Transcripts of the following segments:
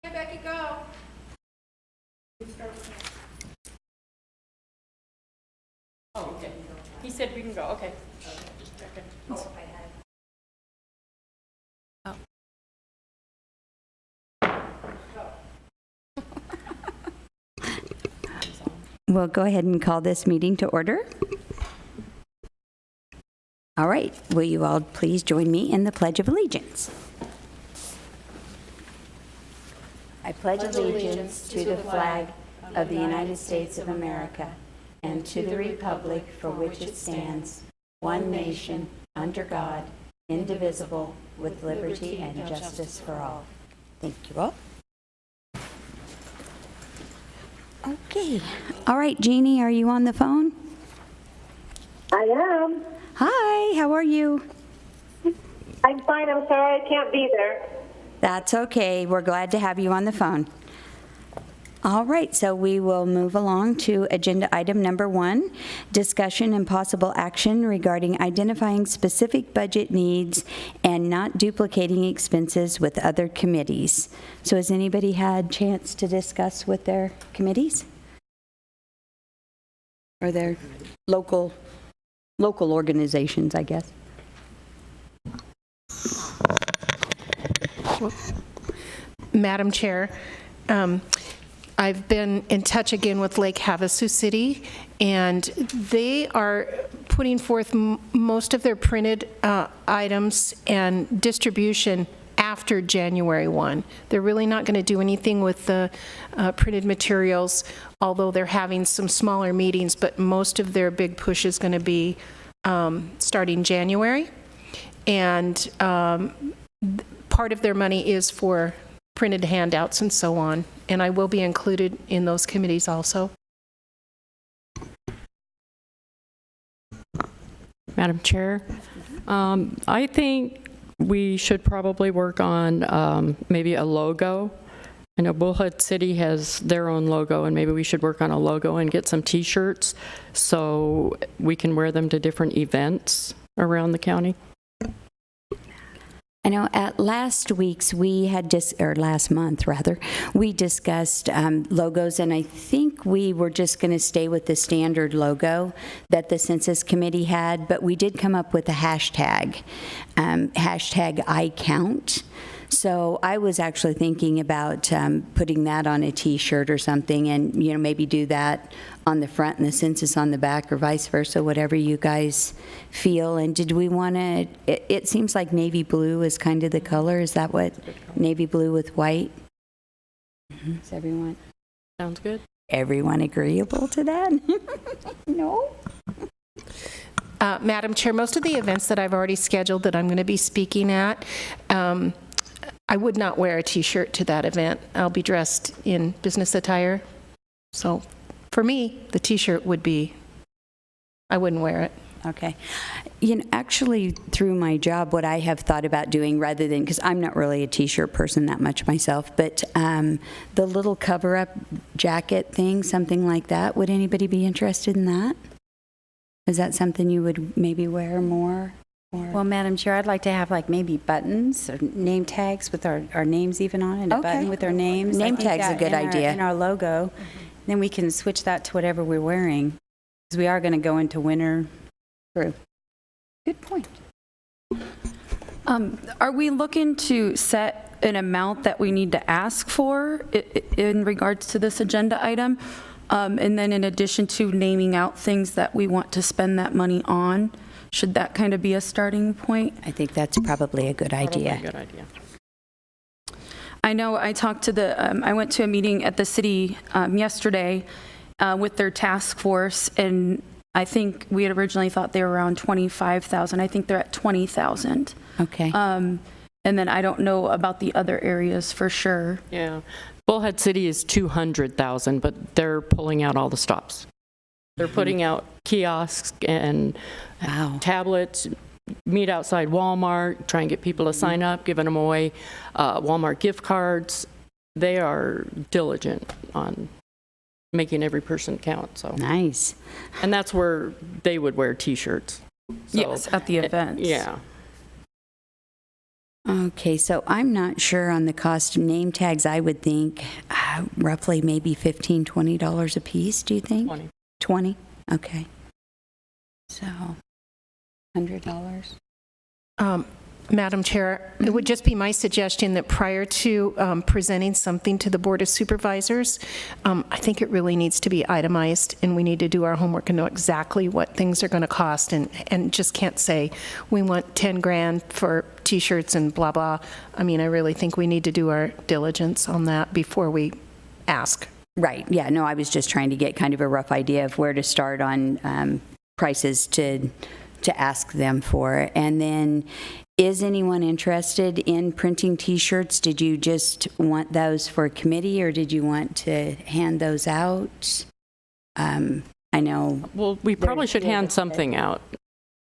Hey, Becky, go. Oh, okay. He said we can go. Okay. Just checking. We'll go ahead and call this meeting to order. All right, will you all please join me in the Pledge of Allegiance? I pledge allegiance to the flag of the United States of America and to the republic for which it stands, one nation, under God, indivisible, with liberty and justice for all. Thank you all. Okay. All right, Jeannie, are you on the phone? I am. Hi, how are you? I'm fine. I'm sorry I can't be there. That's okay. We're glad to have you on the phone. All right, so we will move along to agenda item number 1, discussion and possible action regarding identifying specific budget needs and not duplicating expenses with other committees. So has anybody had chance to discuss with their committees? Or their local organizations, I guess? Madam Chair, I've been in touch again with Lake Havasu City, and they are putting forth most of their printed items and distribution after January 1. They're really not going to do anything with the printed materials, although they're having some smaller meetings, but most of their big push is going to be starting January. And part of their money is for printed handouts and so on, and I will be included in those committees also. Madam Chair, I think we should probably work on maybe a logo. I know Bullhead City has their own logo, and maybe we should work on a logo and get some T-shirts so we can wear them to different events around the county. I know at last week's, or last month rather, we discussed logos, and I think we were just going to stay with the standard logo that the Census Committee had, but we did come up with a hashtag, hashtag #ICount. So I was actually thinking about putting that on a T-shirt or something, and maybe do that on the front and the census on the back, or vice versa, whatever you guys feel. And did we want to? It seems like navy blue is kind of the color. Is that what? Navy blue with white. Is everyone? Sounds good. Everyone agreeable to that? No. Madam Chair, most of the events that I've already scheduled that I'm going to be speaking at, I would not wear a T-shirt to that event. I'll be dressed in business attire. So for me, the T-shirt would be, I wouldn't wear it. Okay. Actually, through my job, what I have thought about doing, rather than, because I'm not really a T-shirt person that much myself, but the little cover-up jacket thing, something like that, would anybody be interested in that? Is that something you would maybe wear more? Well, Madam Chair, I'd like to have maybe buttons or name tags with our names even on it, a button with our names. Name I think tag's a that good idea. In our logo. Then we can switch that to whatever we're wearing, because we are going to go into winter. True. Good point. Are we looking to set an amount that we need to ask for in regards to this agenda item? And then in addition to naming out things that we want to spend that money on, should that kind of be a starting point? I think that's probably a good idea. Probably a good idea. I know I talked to I went to a meeting at the city yesterday with their task force, and I think we had originally thought they were around 25,000. I think they're at 20,000. Okay. And then I don't know about the other areas for sure. Yeah. Bullhead City is 200,000, but they're pulling out all the stops. They're putting out kiosks and tablets, meet outside Walmart, try and get people to sign up, giving them away Walmart gift cards. They are diligent on making every person count. So Nice. And that's where they would wear T-shirts. So, Yes, at the events. Yeah. Okay, so I'm not sure on the cost of name tags. I would think roughly maybe $15, $20 a piece, do you think? 20. 20? Okay. So, $100. Madam Chair, it would just be my suggestion that prior to presenting something to the Board of Supervisors, I think it really needs to be itemized, and we need to do our homework and know exactly what things are going to cost, and just can't say, we want 10 grand for T-shirts and blah, blah. I mean, I really think we need to do our diligence on that before we ask. Right, yeah, no, I was just trying to get kind of a rough idea of where to start on prices to ask them for. And then, is anyone interested in printing T-shirts? Did you just want those for a committee, or did you want to hand those out? I know. Well, we probably should hand something out,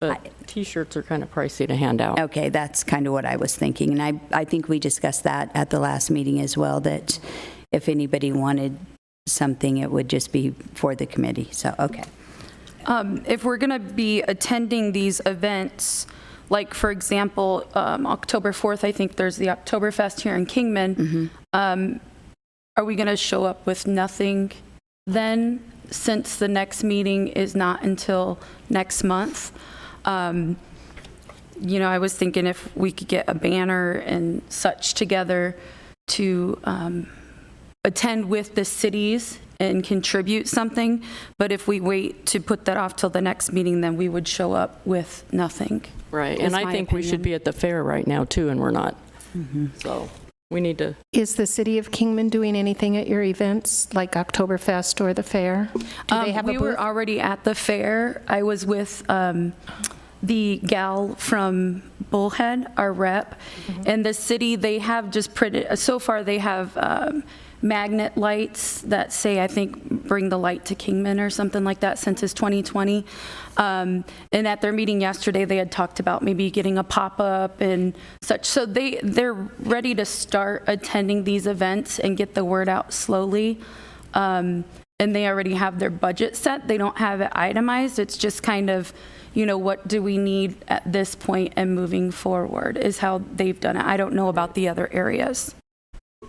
but T-shirts are kind of pricey to hand out. Okay, that's kind of what I was thinking. And I think we discussed that at the last meeting as well, that if anybody wanted something, it would just be for the committee. So, okay. If we're going to be attending these events, like, for example, October 4th, I think there's the Oktoberfest here in Kingman. Are we going to show up with nothing then, since the next meeting is not until next month? You know, I was thinking if we could get a banner and such together to attend with the cities and contribute something, but if we wait to put that off till the next meeting, then we would show up with nothing. Right, and I think we should be at the fair right now, too, and we're not. So we need to. Is the City of Kingman doing anything at your events, like Oktoberfest or the fair? Do they have a We were booth? already at the fair. I was with the gal from Bullhead, our rep, and the city, they have just printed, so far they have magnet lights that say, I think, bring the light to Kingman or something like that, Census 2020. And at their meeting yesterday, they had talked about maybe getting a pop-up and such. So they're ready to start attending these events and get the word out slowly. And they already have their budget set. They don't have it itemized. It's just kind of, you know, what do we need at this point and moving forward is how they've done it. I don't know about the other areas.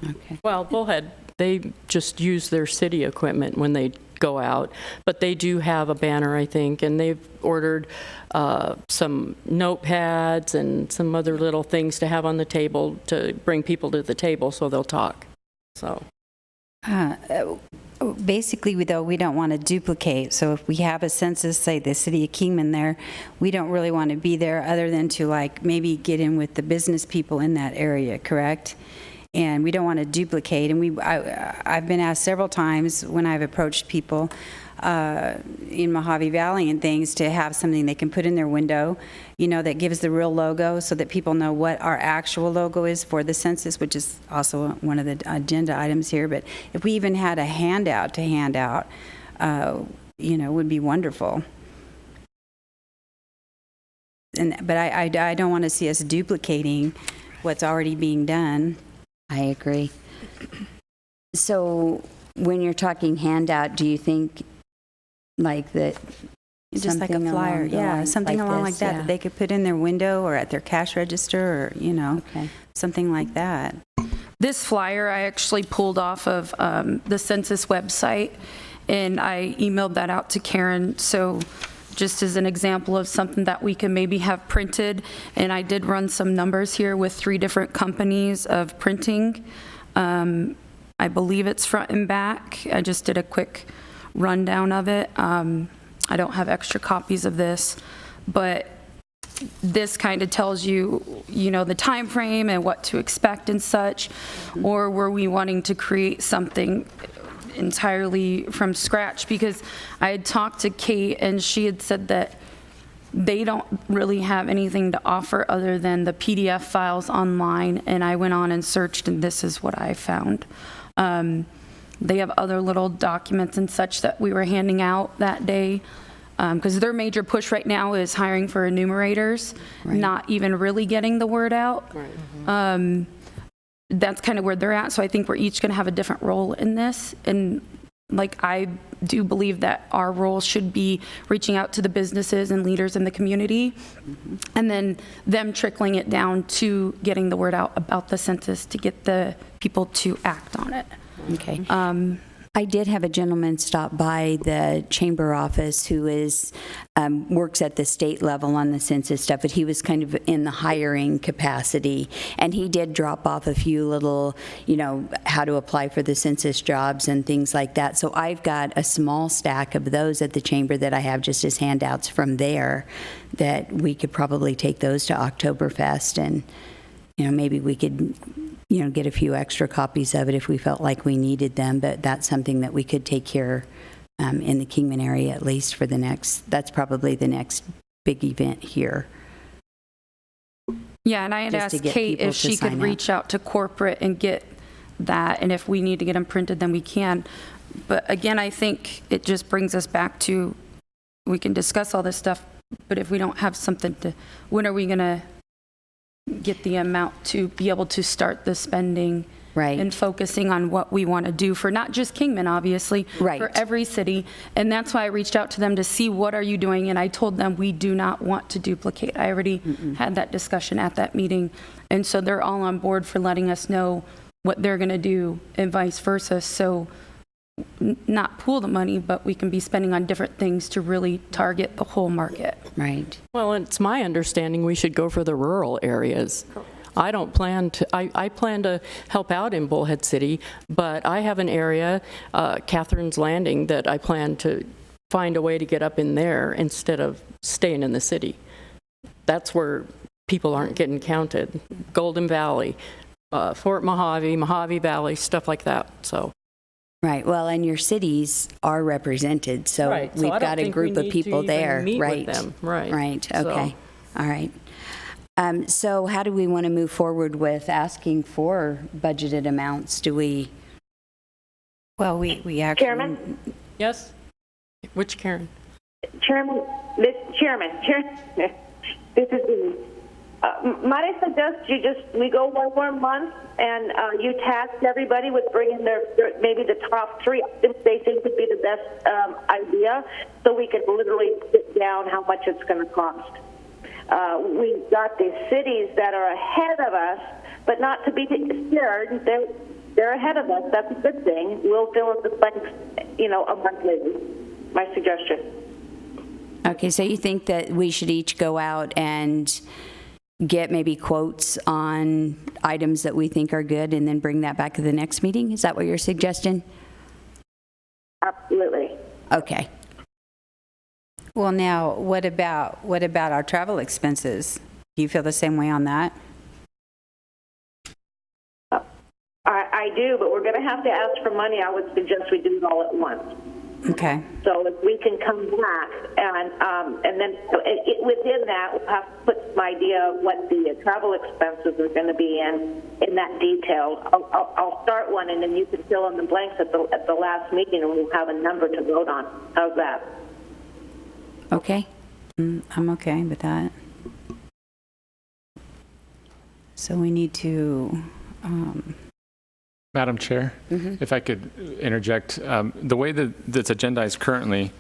Okay. Well, Bullhead, they just use their city equipment when they go out, but they do have a banner, I think, and they've ordered some notepads and some other little things to have on the table to bring people to the table so they'll talk. So. Basically, though, we don't want to duplicate. So if we have a census, say the city of Kingman there, we don't really want to be there other than to like maybe get in with the business people in that area, correct? And we don't want to duplicate. And I've been asked several times when I've approached people in Mojave Valley and things to have something they can put in their window, you know, that gives the real logo so that people know what our actual logo is for the census, which is also one of the agenda items here. But if we even had a handout to hand out, you know, would be wonderful. But I don't want to see us duplicating what's already being done. I agree. So when you're talking handout, do you think like that? Just like a flyer, yeah, something along like that, yeah. that they could put in their window or at their cash register or, you know, something like that. This flyer I actually pulled off of the census website, and I emailed that out to Karen. So just as an example of something that we can maybe have printed, and I did run some numbers here with 3 different companies of printing. I believe it's front and back. I just did a quick rundown of it. I don't have extra copies of this, but this kind of tells you, you know, the time frame and what to expect and such. Or were we wanting to create something entirely from scratch? Because I had talked to Kate and she had said that they don't really have anything to offer other than the PDF files online, and I went on and searched and this is what I found. They have other little documents and such that we were handing out that day, because their major push right now is hiring for enumerators, not even really getting the word out. That's kind of where they're at. So I think we're each going to have a different role in this. And like, I do believe that our role should be reaching out to the businesses and leaders in the community, and then them trickling it down to getting the word out about the census to get the people to act on it. Okay. I did have a gentleman stop by the chamber office who is, works at the state level on the census stuff, but he was kind of in the hiring capacity. And he did drop off a few little, how to apply for the census jobs and things like that. So I've got a small stack of those at the chamber that I have just as handouts from there that we could probably take those to Oktoberfest, and, maybe we could get a few extra copies of it if we felt like we needed them, but that's something that we could take care in the Kingman area, at least for that's probably the next big event here. Yeah, and I had Just to asked get Kate people if to she could sign up. reach out to corporate and get that, and if we need to get them printed, then we can. But again, I think it just brings us back to, we can discuss all this stuff, but if we don't have something when are we going to get the amount to be able to start the spending? Right. And focusing on what we want to do for not just Kingman, obviously, Right. for every city. And that's why I reached out to them to see what are you doing, and I told them we do not want to duplicate. I already had that discussion at that meeting, and so they're all on board for letting us know what they're going to do and vice versa. So not pool the money, but we can be spending on different things to really target the whole market. Right. Well, it's my understanding we should go for the rural areas. I don't plan to, I plan to help out in Bullhead City, but I have an area, Catherine's Landing, that I plan to find a way to get up in there instead of staying in the city. That's where people aren't getting counted. Golden Valley, Fort Mojave Valley, stuff like that, so. Right. Well, and your cities are represented, so Right, so we've I don't got a think we group of need to people even there. meet with Right. them. Right. Right. So- Okay. All right. So how do we want to move forward with asking for budgeted amounts? Do we? Well, we actually. Chairman? Yes? Which Karen? Chairman, this is Lee. Might I suggest we go one more month and you task everybody with bringing maybe the top 3 items they think would be the best idea, so we can literally sit down how much it's going to cost. We've got these cities that are ahead of us, but not to be scared. They're ahead of us. That's a good thing. We'll fill in the blanks, a month later. My suggestion. Okay. So you think that we should each go out and get maybe quotes on items that we think are good and then bring that back to the next meeting? Is that what you're suggesting? Absolutely. Okay. Well, now, what about our travel expenses? Do you feel the same way on that? I do, but we're going to have to ask for money. I would suggest we do it all at once. Okay. So if we can come back and then within that, we'll have to put some idea of what the travel expenses are going to be in that detail. I'll start one, and then you can fill in the blanks at the last meeting, and we'll have a number to vote on. How's that? Okay. I'm okay with that. So we need to, Madam Chair, if I could interject, the way that that's agendized currently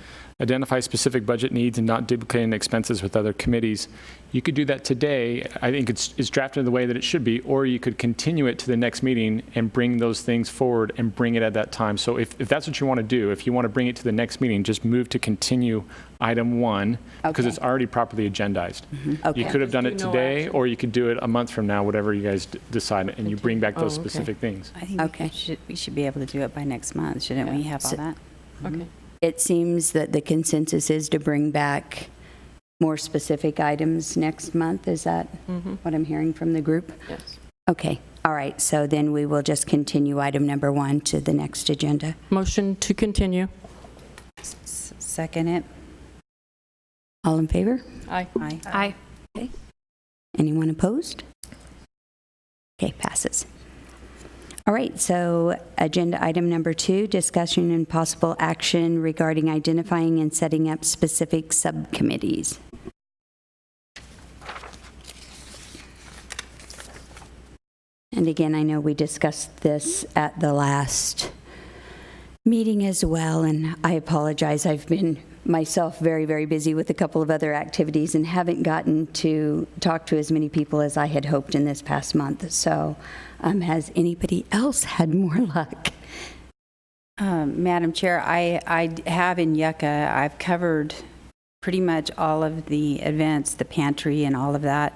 identifies specific budget needs and not duplicating expenses with other committees. You could do that today. I think it's drafted the way that it should be, or you could continue it to the next meeting and bring those things forward and bring it at that time. So if that's what you want to do, if you want to bring it to the next meeting, just move to continue item 1 because Okay. it's already properly agendized. Okay. You could have done it Just do no today, action. or you could do it a month from now, whatever you guys decide, and you bring back those Oh, okay. specific things. I think Okay. we should be able to do it by next month, shouldn't we have all So- that? Okay. It seems that the consensus is to bring back more specific items next month. Is that what I'm hearing from the group? Yes. Okay. All right. So then we will just continue item number 1 to the next agenda. Motion to continue. Second it? All in favor? Aye. Aye. Aye. Anyone opposed? Okay, passes. All right, so agenda item number 2, discussion and possible action regarding identifying and setting up specific subcommittees. And again, I know we discussed this at the last Meeting as well, and I apologize. I've been myself very, very busy with a couple of other activities and haven't gotten to talk to as many people as I had hoped in this past month. So has anybody else had more luck? Madam Chair, I have in Yucca, I've covered pretty much all of the events, the pantry and all of that.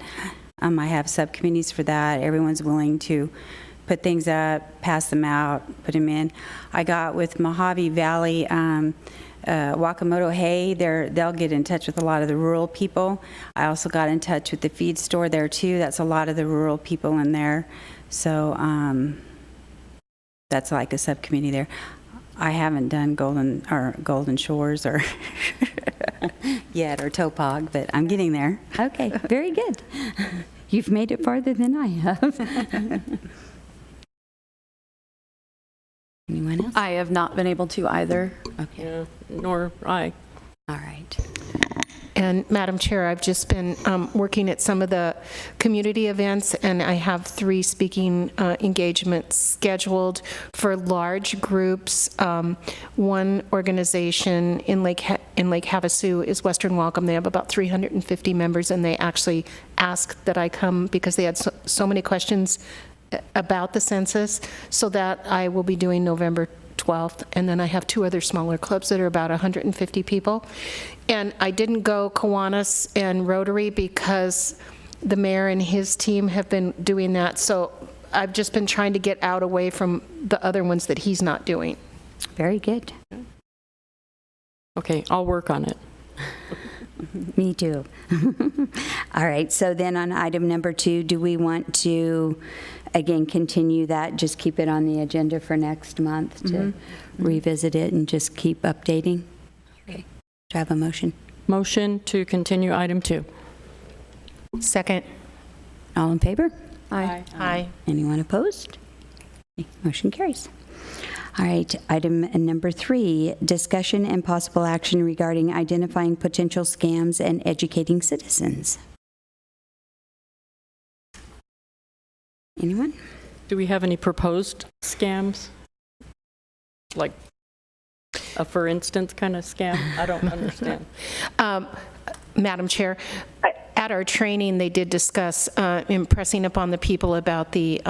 I have subcommittees for that. Everyone's willing to put things up, pass them out, put them in. I got with Mojave Valley, Wakamoto Hay, they'll get in touch with a lot of the rural people. I also got in touch with the feed store there too. That's a lot of the rural people in there. So that's like a subcommittee there. I haven't done Golden Shores or yet, or Topog, but I'm getting there. Okay, very good. You've made it farther than I have. Anyone else? I have not been able to either. Okay. Yeah, nor I. All right. And Madam Chair, I've just been working at some of the community events, and I have 3 speaking engagements scheduled for large groups. One organization in Lake Havasu is Western Welcome. They have about 350 members, and they actually asked that I come because they had so many questions about the census, so that I will be doing November 12th, and then I have 2 other smaller clubs that are about 150 people. And I didn't go Kiwanis and Rotary because the mayor and his team have been doing that, so I've just been trying to get out away from the other ones that he's not doing. Very good. Okay, I'll work on it. Me too. All right, so then on item number 2, do we want to, again, continue that, just keep it on the agenda for next month to revisit it and just keep updating? Okay, do I have a motion? Motion to continue item 2. Second. All in favor? Aye. Aye. Anyone opposed? Okay, motion carries. All right, item number 3, discussion and possible action regarding identifying potential scams and educating citizens. Anyone? Do we have any proposed scams? Like a for instance kind of scam? I don't understand. Madam Chair, at our training, they did discuss impressing upon the people about the,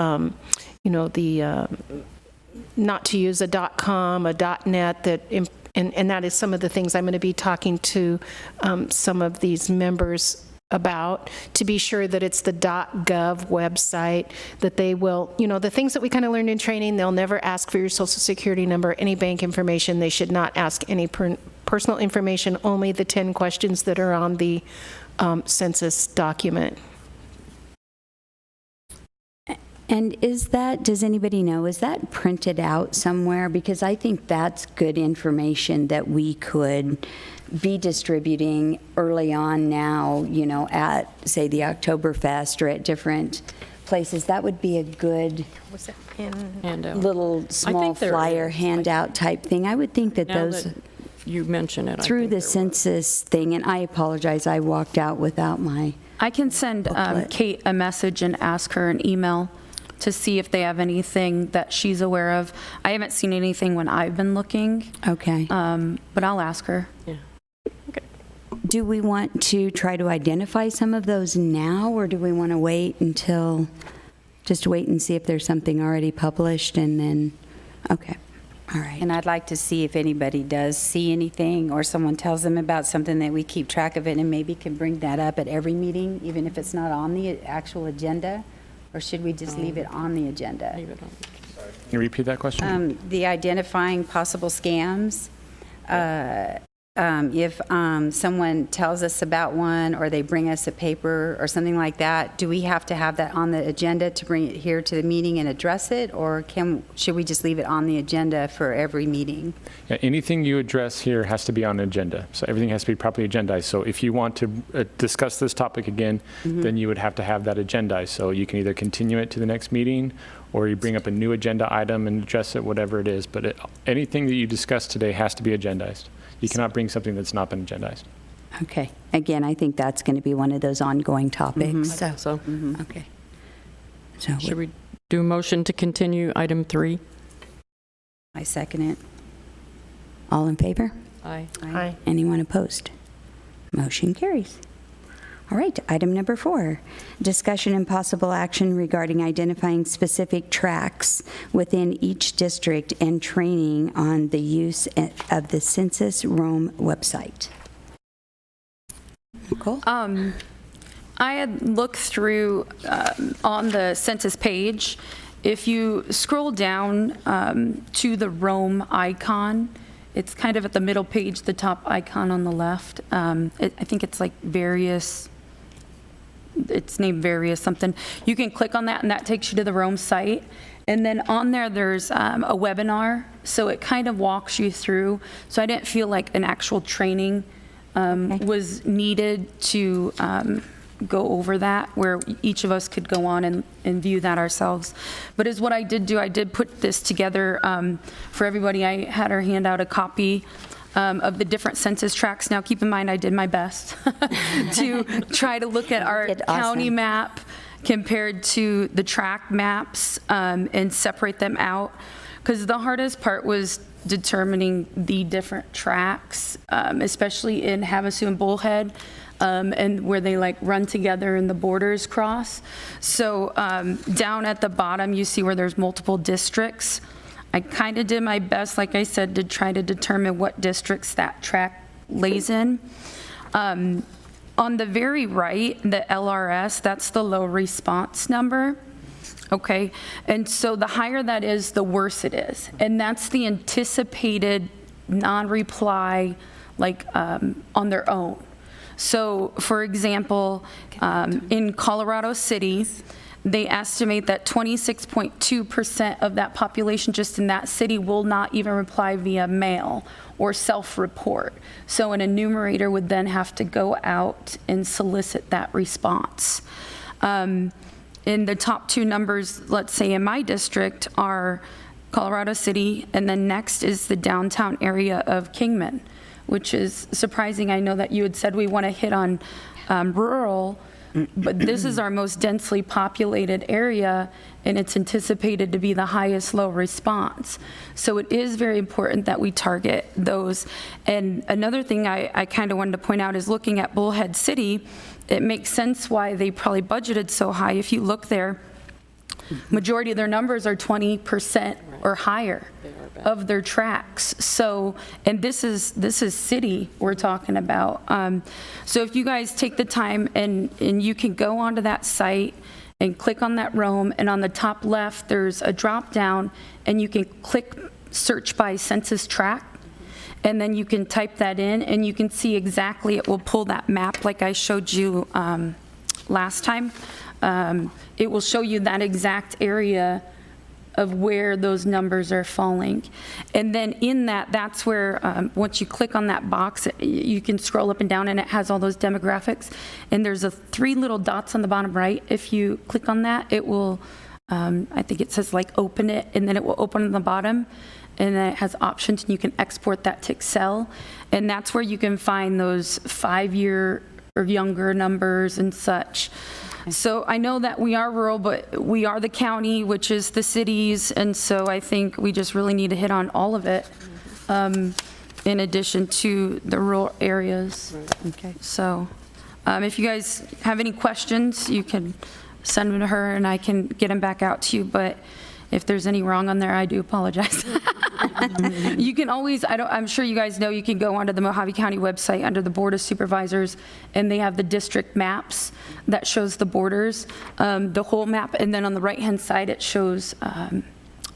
not to use a .com, a .net, and that is some of the things I'm going to be talking to some of these members about, to be sure that it's the .gov website, that they will, the things that we kind of learned in training, they'll never ask for your social security number, any bank information. They should not ask any personal information, only the 10 questions that are on the census document. And does anybody know, is that printed out somewhere? Because I think that's good information that we could be distributing early on now, at, say, the Oktoberfest or at different places. That would be a good little small flyer handout type thing. I would think that Now those, that you mention it, through the census thing, and I apologize, I walked out without my I can send Kate a message and ask her an email to see if they have anything that she's aware of. I haven't seen anything when I've been looking, Okay. but I'll ask her. Yeah. Do we want to try to identify some of those now, or do we want to wait until, just wait and see if there's something already published and then, okay, all right. And I'd like to see if anybody does see anything or someone tells them about something, that we keep track of it and maybe can bring that up at every meeting, even if it's not on the actual agenda, or should we just leave it on the agenda? Leave it on. Can you repeat that question? The identifying possible scams. If someone tells us about one, or they bring us a paper or something like that, do we have to have that on the agenda to bring it here to the meeting and address it, or should we just leave it on the agenda for every meeting? Yeah, anything you address here has to be on an agenda. So everything has to be properly agendized. So if you want to discuss this topic again, then you would have to have that agendized. So you can either continue it to the next meeting, or you bring up a new agenda item and address it, whatever it is. But anything that you discuss today has to be agendized. You cannot bring something that's not been agendized. Okay. Again, I think that's going to be one of those ongoing topics. So Okay. So should we do a motion to continue item 3? I second it. All in favor? Aye. Aye. Anyone opposed? Motion carries. All right, item number 4, discussion and possible action regarding identifying specific tracks within each district and training on the use of the Census Rome website. Nicole? I had looked through on the census page. If you scroll down to the Rome icon, it's kind of at the middle page, the top icon on the left. I think it's like it's named various something. You can click on that and that takes you to the Rome site. And then on there, there's a webinar. So it kind of walks you through. So I didn't feel like an actual training was needed to go over that, where each of us could go on and view that ourselves. But as what I did do, I did put this together for everybody. I had her hand out a copy of the different census tracts. Now, keep in mind, I did my best to try to look at our county map compared to the tract maps and separate them out. Because the hardest part was determining the different tracts, especially in Havasu and Bullhead, and where they like run together and the borders cross. So down at the bottom, you see where there's multiple districts. I kind of did my best, like I said, to try to determine what districts that tract lays in. On the very right, the LRS, that's the low response number. Okay, and so the higher that is, the worse it is. And that's the anticipated non-reply, like on their own. So for example, in Colorado City, they estimate that 26.2% of that population just in that city will not even reply via mail or self-report. So an enumerator would then have to go out and solicit that response. In the top 2 numbers, let's say in my district, are Colorado City, and then next is the downtown area of Kingman, which is surprising. I know that you had said we want to hit on rural, but this is our most densely populated area, and it's anticipated to be the highest low response. So it is very important that we target those. And another thing I kind of wanted to point out is looking at Bullhead City, it makes sense why they probably budgeted so high. If you look there, majority of their numbers are 20% or higher of their tracks. So, and this is city we're talking about. So if you guys take the time and you can go onto that site and click on that Rome, and on the top left, there's a drop down and you can click search by census tract. And then you can type that in and you can see exactly, it will pull that map like I showed you last time. It will show you that exact area of where those numbers are falling. And then in that, that's where, once you click on that box, you can scroll up and down and it has all those demographics. And there's 3 little dots on the bottom right. If you click on that, it will, I think it says like open it, and then it will open on the bottom. And then it has options and you can export that to Excel. And that's where you can find those 5-year or younger numbers and such. So I know that we are rural, but we are the county, which is the cities, and so I think we just really need to hit on all of it, in addition to the rural areas. Okay. So if you guys have any questions, you can send them to her and I can get them back out to you, but if there's any wrong on there, I do apologize. You can always, I'm sure you guys know, you can go onto the Mojave County website under the Board of Supervisors, and they have the district maps that shows the borders, the whole map, and then on the right-hand side, it shows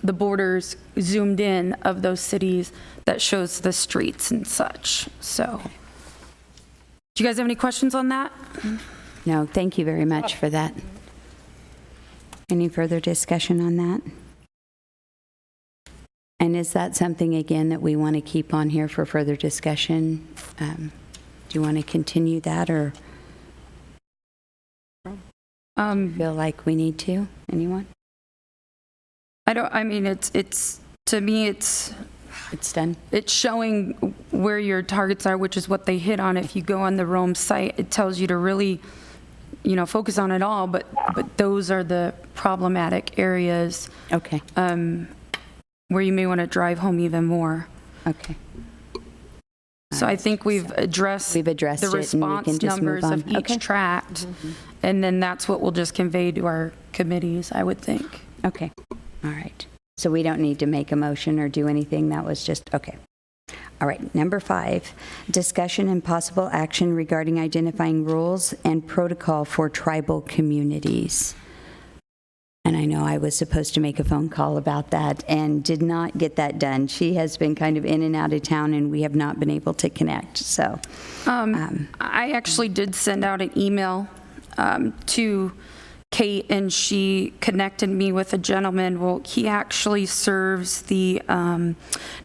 the borders zoomed in of those cities that shows the streets and such. So, do you guys have any questions on that? No, thank you very much for that. Any further discussion on that? And is that something, again, that we want to keep on here for further discussion? Do you want to continue that, or feel like we need to? Anyone? I mean, it's to me, it's done. It's showing where your targets are, which is what they hit on. If you go on the Rome site, it tells you to really, focus on it all, but those are the problematic areas. Okay. Where you may want to drive home even more. Okay. So I think we've addressed We've addressed the it, and we response can just move numbers of on. each Okay. tract, and then that's what we'll just convey to our committees, I would think. Okay, all right. So we don't need to make a motion or do anything, that was just, okay. All right, number 5, discussion and possible action regarding identifying rules and protocol for tribal communities. And I know I was supposed to make a phone call about that and did not get that done. She has been kind of in and out of town, and we have not been able to connect, so. I actually did send out an email to Kate, and she connected me with a gentleman. Well, he actually serves the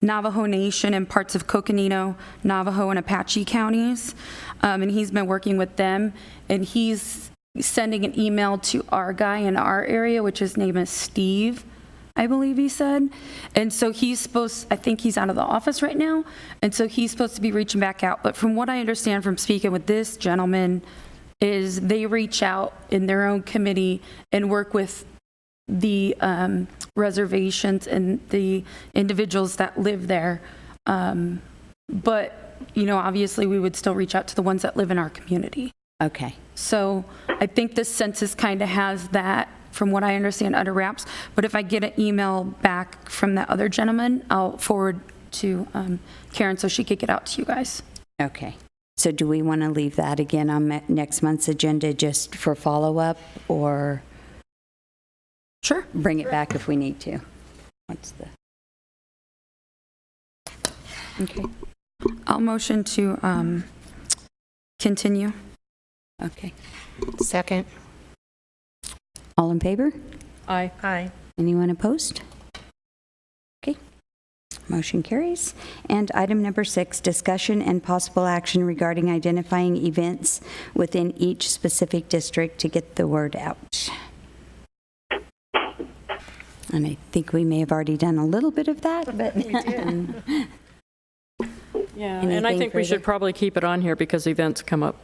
Navajo Nation and parts of Coconino, Navajo, and Apache counties, and he's been working with them, and he's sending an email to our guy in our area, which his name is Steve, I believe he said. And so he's supposed, I think he's out of the office right now, and so he's supposed to be reaching back out. But from what I understand from speaking with this gentleman, is they reach out in their own committee and work with the reservations and the individuals that live there. But, you know, obviously we would still reach out to the ones that live in our community. Okay, So I think the census kind of has that, from what I understand, under wraps. But if I get an email back from that other gentleman, I'll forward to Karen so she could get out to you guys. okay. So do we want to leave that again on next month's agenda just for follow-up, or Sure. bring it back if we need to? What's the? Okay, I'll motion to continue. okay. Second. All in favor? Aye. Aye. Anyone opposed? Okay. Motion carries. And item number 6, discussion and possible action regarding identifying events within each specific district to get the word out. And I think we may have already done a little bit of that, but. Yeah, and I Anything think we further? should probably keep it on here because events come up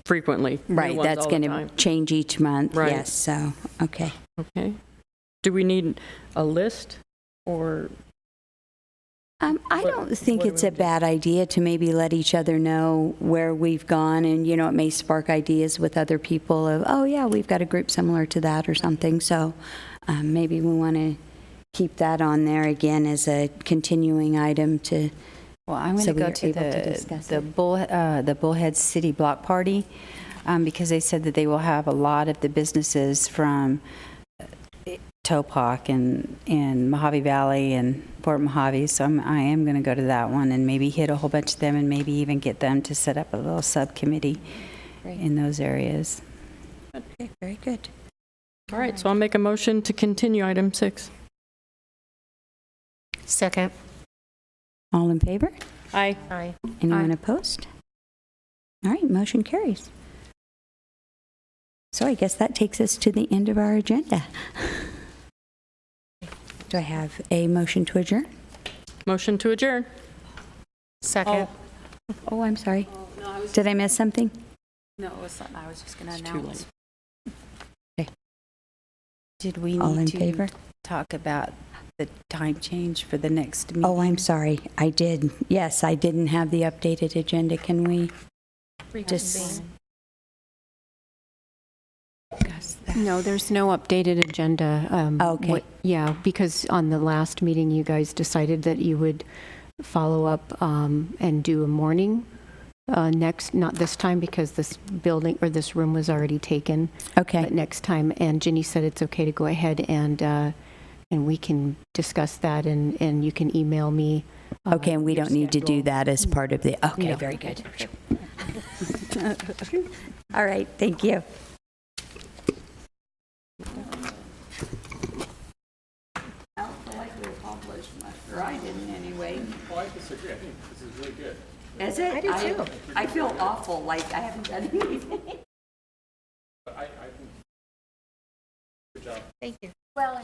frequently. New Right, ones that's all the going to time. change each month. Right. Yes, so, okay. Okay. Do we need a list or? I don't think what do it's we a do? bad idea to maybe let each other know where we've gone, and, you know, it may spark ideas with other people of, oh, yeah, we've got a group similar to that or something. So maybe we want to keep that on there again as a continuing item to, Well, I'm going So to we go were to able to discuss the Bullhead City Block Party, because they said that they will have a lot of the businesses from Topak and Mojave Valley and Port Mojave, so I am going to go to that one and maybe hit a whole bunch of them and maybe even get them to set up a little subcommittee in those areas. okay, very good. All right, so I'll make a motion to continue item 6. Second. All in favor? Aye. Aye. Anyone opposed? All right, motion carries. So I guess that takes us to the end of our agenda. Do I have a motion to adjourn? Motion to adjourn. Second. Oh, I'm sorry. Did I miss something? No, it was something I was just going to It's too announce. Did we All in need to favor? talk about the time change for the next meeting? Oh, I'm sorry. I did. Yes, I didn't have the updated agenda. Can we just? No, there's no updated agenda. Okay. Yeah, because on the last meeting, you guys decided that you would follow up and do a morning next, not this time because this building or this room was already taken. Okay. But next time, and Ginny said it's okay to go ahead and we can discuss that and you can email me. Okay, and we your don't need to do schedule. that as part of the, okay, No. very good. All right, thank you. Well, I disagree. I think this is really good. Is it? I do too. I feel awful, like I haven't done anything. I think. Good job. Thank you. Well,